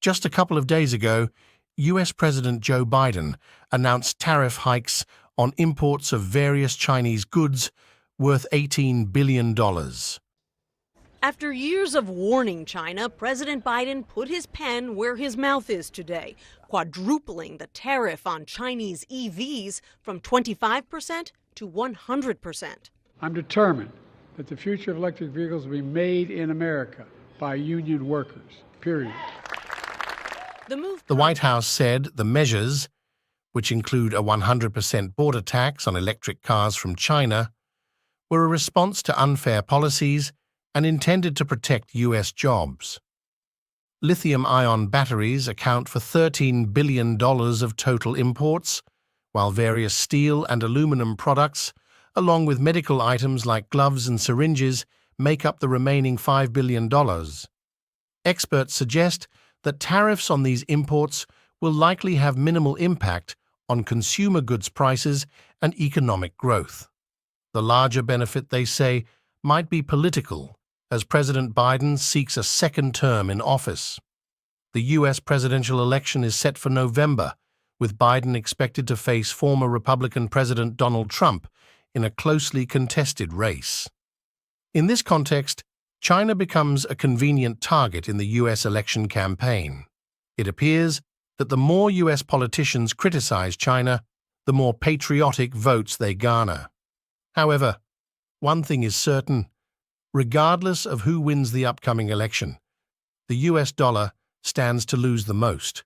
Just a couple of days ago, US President Joe Biden announced tariff hikes on imports of various Chinese goods worth $18 billion. After years of warning China, President Biden put his pen where his mouth is today, quadrupling the tariff on Chinese EVs from 25% to 100%. I'm determined that the future of electric vehicles will be made in America by union workers, period. The White House said the measures, which include a 100% border tax on electric cars from China, were a response to unfair policies and intended to protect U.S. jobs. Lithium-ion batteries account for $13 billion of total imports, while various steel and aluminum products, along with medical items like gloves and syringes, make up the remaining $5 billion. Experts suggest that tariffs on these imports will likely have minimal impact on consumer goods prices and economic growth. The larger benefit, they say, might be political, as President Biden seeks a second term in office. The U.S. presidential election is set for November, with Biden expected to face former Republican President Donald Trump in a closely contested race. In this context, China becomes a convenient target in the U.S. election campaign. It appears that the more U.S. politicians criticize China, the more patriotic votes they garner. However, one thing is certain: regardless of who wins the upcoming election, the US dollar stands to lose the most.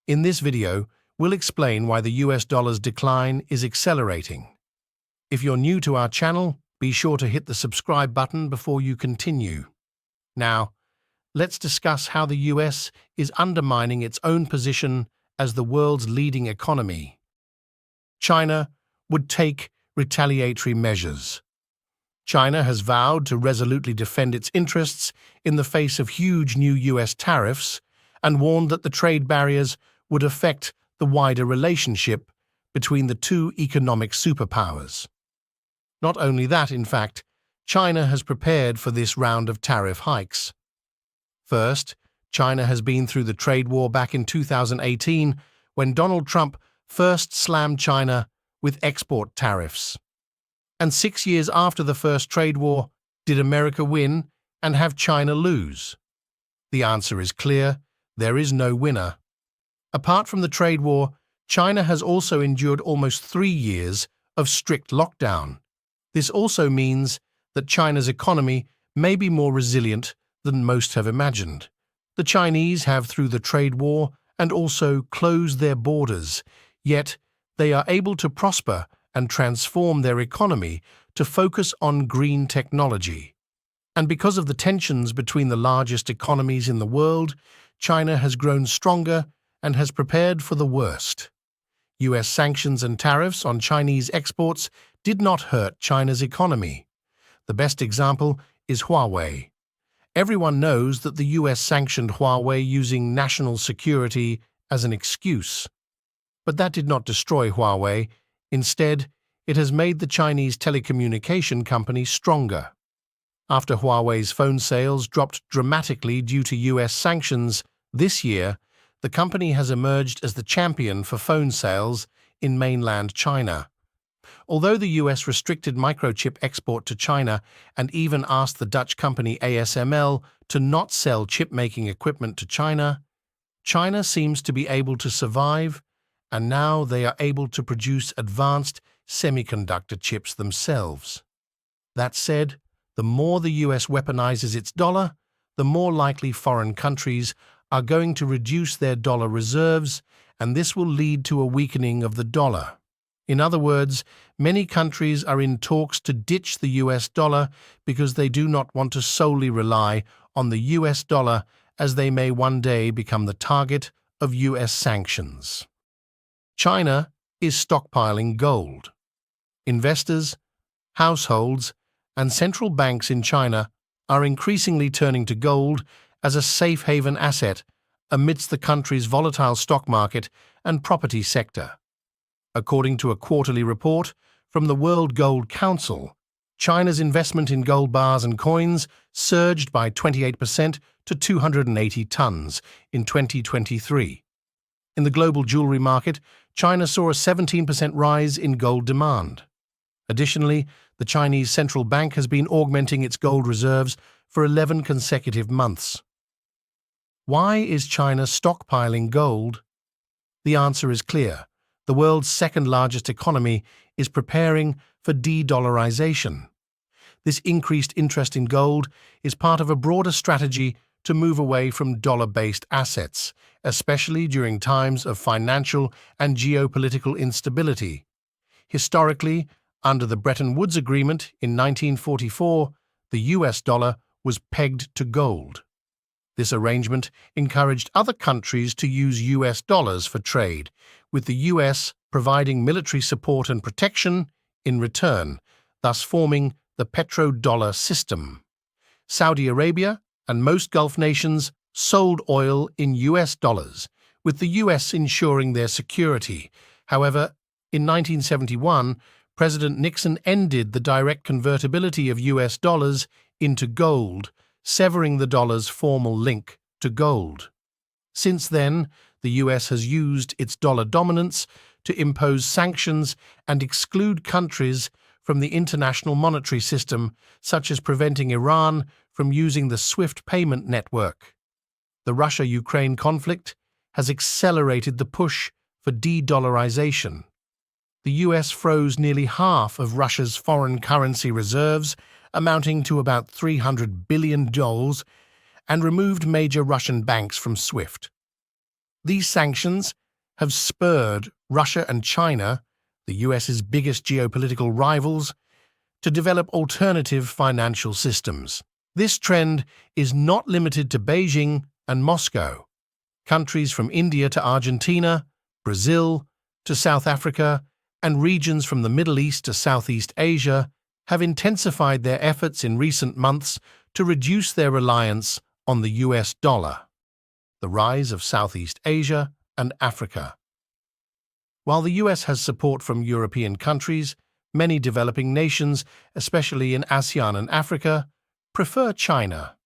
In this video, we'll explain why the US dollar's decline is accelerating. If you're new to our channel, be sure to hit the subscribe button before you continue. Now, let's discuss how the US is undermining its own position as the world's leading economy. China would take retaliatory measures. China has vowed to resolutely defend its interests in the face of huge new US tariffs and warned that the trade barriers would affect the wider relationship between the two economic superpowers. Not only that, in fact, China has prepared for this round of tariff hikes. First, China has been through the trade war back in 2018 when Donald Trump first slammed China with export tariffs. And 6 years after the first trade war, did America win and have China lose? The answer is clear: there is no winner. Apart from the trade war, China has also endured almost 3 years of strict lockdown. This also means that China's economy may be more resilient than most have imagined. The Chinese have, through the trade war, and also closed their borders, yet they are able to prosper and transform their economy to focus on green technology. And because of the tensions between the largest economies in the world, China has grown stronger and has prepared for the worst. US sanctions and tariffs on Chinese exports did not hurt China's economy. The best example is Huawei. Everyone knows that the US sanctioned Huawei using national security as an excuse. But that did not destroy Huawei. Instead, it has made the Chinese telecommunication company stronger. After Huawei's phone sales dropped dramatically due to US sanctions this year, the company has emerged as the champion for phone sales in mainland China. Although the US restricted microchip export to China and even asked the Dutch company ASML to not sell chip-making equipment to China, China seems to be able to survive, and now they are able to produce advanced semiconductor chips themselves. That said, the more the US weaponizes its dollar, the more likely foreign countries are going to reduce their dollar reserves, and this will lead to a weakening of the dollar. In other words, many countries are in talks to ditch the US dollar because they do not want to solely rely on the US dollar, as they may one day become the target of US sanctions. China is stockpiling gold. Investors, households, and central banks in China are increasingly turning to gold as a safe haven asset amidst the country's volatile stock market and property sector. According to a quarterly report from the World Gold Council, China's investment in gold bars and coins surged by 28% to 280 tons in 2023. In the global jewelry market, China saw a 17% rise in gold demand. Additionally, the Chinese central bank has been augmenting its gold reserves for 11 consecutive months. Why is China stockpiling gold? The answer is clear. The world's second-largest economy is preparing for de-dollarization. This increased interest in gold is part of a broader strategy to move away from dollar-based assets, especially during times of financial and geopolitical instability. Historically, under the Bretton Woods Agreement in 1944, the US dollar was pegged to gold. This arrangement encouraged other countries to use US dollars for trade, with the US providing military support and protection in return, thus forming the petrodollar system. Saudi Arabia and most Gulf nations sold oil in US dollars, with the US ensuring their security. However, in 1971, President Nixon ended the direct convertibility of US dollars into gold, severing the dollar's formal link to gold. Since then, the US has used its dollar dominance to impose sanctions and exclude countries from the international monetary system, such as preventing Iran from using the SWIFT payment network. The Russia-Ukraine conflict has accelerated the push for de-dollarization. The US froze nearly half of Russia's foreign currency reserves, amounting to about $300 billion, and removed major Russian banks from SWIFT. These sanctions have spurred Russia and China, the US's biggest geopolitical rivals, to develop alternative financial systems. This trend is not limited to Beijing and Moscow. Countries from India to Argentina, Brazil to South Africa, and regions from the Middle East to Southeast Asia have intensified their efforts in recent months to reduce their reliance on the US dollar. The rise of Southeast Asia and Africa. While the US has support from European countries, many developing nations, especially in ASEAN and Africa, prefer China.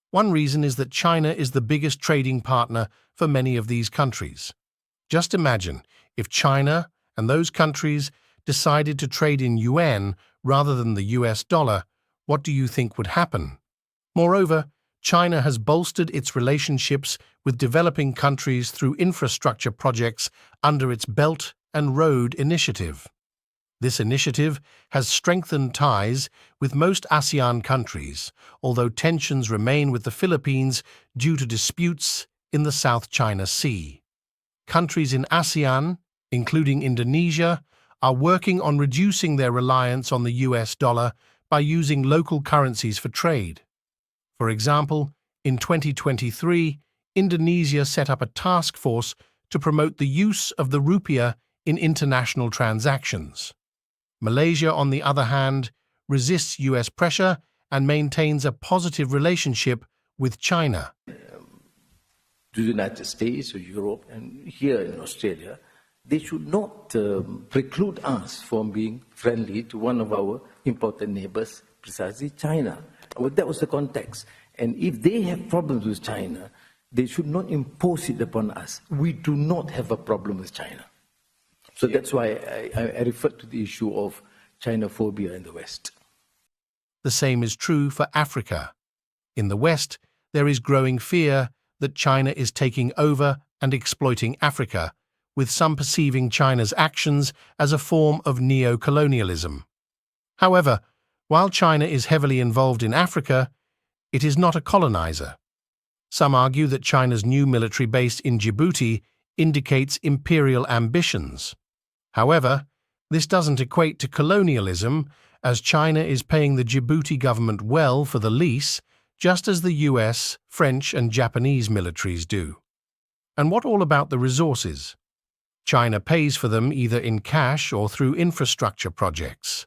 One reason is that China is the biggest trading partner for many of these countries. Just imagine if China and those countries decided to trade in yuan rather than the US dollar, what do you think would happen? Moreover, China has bolstered its relationships with developing countries through infrastructure projects under its Belt and Road Initiative. This initiative has strengthened ties with most ASEAN countries, although tensions remain with the Philippines due to disputes in the South China Sea. Countries in ASEAN, including Indonesia, are working on reducing their reliance on the US dollar by using local currencies for trade. For example, in 2023, Indonesia set up a task force to promote the use of the rupiah in international transactions. Malaysia, on the other hand, resists US pressure and maintains a positive relationship with China. To the United States or Europe and here in Australia, they should not preclude us from being friendly to one of our important neighbors, precisely China. Well, that was the context. And if they have problems with China, they should not impose it upon us. We do not have a problem with China. So that's why I referred to the issue of China-phobia in the West. The same is true for Africa. In the West, there is growing fear that China is taking over and exploiting Africa, with some perceiving China's actions as a form of neo-colonialism. However, while China is heavily involved in Africa, it is not a colonizer. Some argue that China's new military base in Djibouti indicates imperial ambitions. However, this doesn't equate to colonialism, as China is paying the Djibouti government well for the lease, just as the US, French, and Japanese militaries do. And what all about the resources? China pays for them either in cash or through infrastructure projects.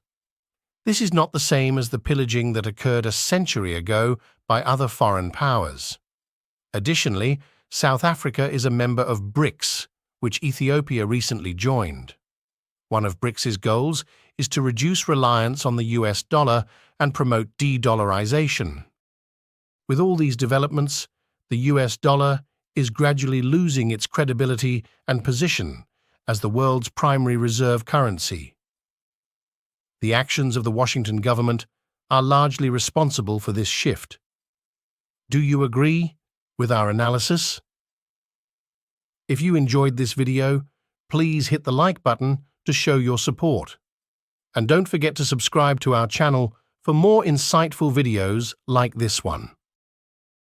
This is not the same as the pillaging that occurred a century ago by other foreign powers. Additionally, South Africa is a member of BRICS, which Ethiopia recently joined. One of BRICS's goals is to reduce reliance on the US dollar and promote de-dollarization. With all these developments, the US dollar is gradually losing its credibility and position as the world's primary reserve currency. The actions of the Washington government are largely responsible for this shift. Do you agree with our analysis? If you enjoyed this video, please hit the like button to show your support. And don't forget to subscribe to our channel for more insightful videos like this one.